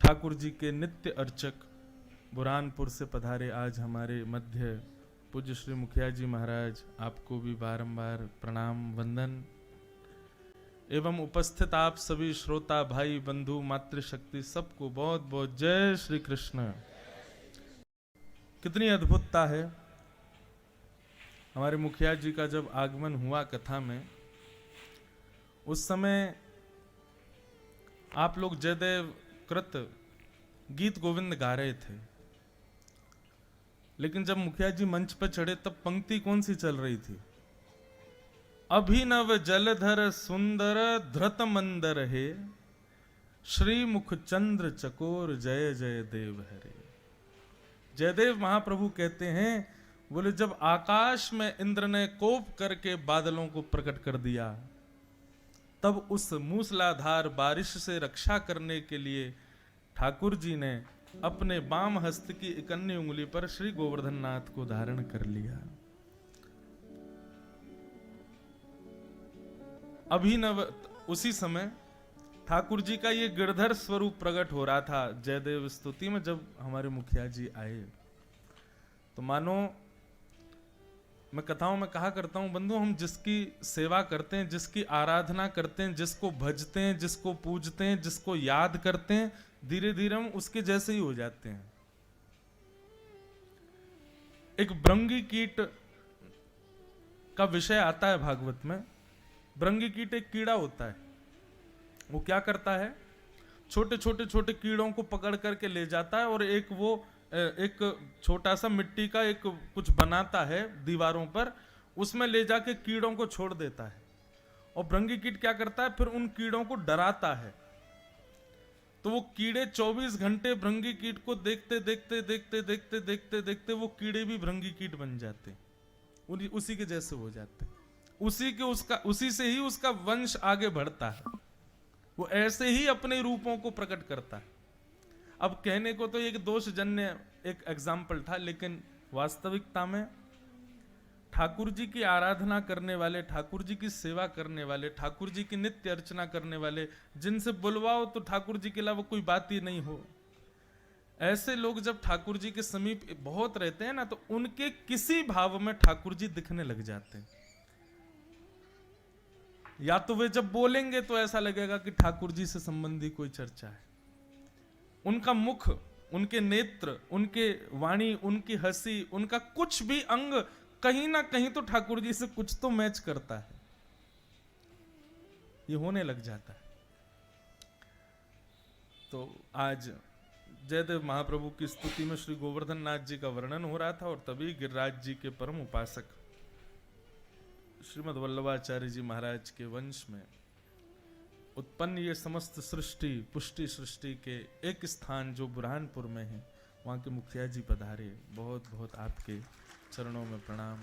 ठाकुर जी के नित्य अर्चक बुरहानपुर से पधारे आज हमारे मध्य पूज्य श्री मुखिया जी महाराज, आपको भी बारंबार प्रणाम वंदन एवं उपस्थित आप सभी श्रोता भाई बंधु मातृशक्ति सबको बहुत बहुत जय श्री कृष्ण। कितनी अद्भुतता है। हमारे मुखिया जी का जब आगमन हुआ कथा में, उस समय आप लोग जयदेव कृत गीत गोविंद गा रहे थे, लेकिन जब मुखिया जी मंच पर चढ़े तब पंक्ति कौन सी चल रही थी? अभिनव जलधर सुंदर धृत मंदर हे, श्री मुख चंद्र चकोर जय जय देव हरे। जयदेव महाप्रभु कहते हैं, बोले जब आकाश में इंद्र ने कोप करके बादलों को प्रकट कर दिया, तब उस मूसलाधार बारिश से रक्षा करने के लिए ठाकुर जी ने अपने बाम हस्त की इकन्नी उंगली पर श्री गोवर्धन नाथ को धारण कर लिया। अभिनव, उसी समय ठाकुर जी का ये गिरधर स्वरूप प्रकट हो रहा था जयदेव स्तुति में। जब हमारे मुखिया जी आए तो मानो, मैं कथाओं में कहा करता हूं बंधु, हम जिसकी सेवा करते हैं, जिसकी आराधना करते हैं, जिसको भजते हैं, जिसको पूजते हैं, जिसको याद करते हैं, धीरे धीरे हम उसके जैसे ही हो जाते हैं। एक भृंगी कीट का विषय आता है भागवत में। भृंगी कीट एक कीड़ा होता है। वो क्या करता है, छोटे छोटे छोटे कीड़ों को पकड़ करके ले जाता है और एक छोटा सा मिट्टी का एक कुछ बनाता है दीवारों पर, उसमें ले जाके कीड़ों को छोड़ देता है। और भृंगी कीट क्या करता है, फिर उन कीड़ों को डराता है। तो वो कीड़े 24 घंटे भृंगी कीट को देखते देखते देखते देखते देखते देखते वो कीड़े भी भृंगी कीट बन जाते, उसी के जैसे हो जाते। उसी से ही उसका वंश आगे बढ़ता है। वो ऐसे ही अपने रूपों को प्रकट करता है। अब कहने को तो एक दोषजन्य एक एग्जाम्पल था, लेकिन वास्तविकता में ठाकुर जी की आराधना करने वाले, ठाकुर जी की सेवा करने वाले, ठाकुर जी की नित्य अर्चना करने वाले, जिनसे बुलवाओ तो ठाकुर जी के अलावा कोई बात ही नहीं हो, ऐसे लोग जब ठाकुर जी के समीप बहुत रहते हैं ना, तो उनके किसी भाव में ठाकुर जी दिखने लग जाते हैं। या तो वे जब बोलेंगे तो ऐसा लगेगा कि ठाकुर जी से संबंधी कोई चर्चा है। उनका मुख, उनके नेत्र, उनके वाणी, उनकी हंसी, उनका कुछ भी अंग कहीं ना कहीं तो ठाकुर जी से कुछ तो मैच करता है। ये होने लग जाता है। तो आज जयदेव महाप्रभु की स्तुति में श्री गोवर्धन नाथ जी का वर्णन हो रहा था, और तभी गिरिराज जी के परम उपासक श्रीमद् वल्लभाचार्य जी महाराज के वंश में उत्पन्न ये समस्त सृष्टि, पुष्टि सृष्टि के एक स्थान जो बुरहानपुर में है, वहाँ के मुखिया जी पधारे। बहुत बहुत आपके चरणों में प्रणाम।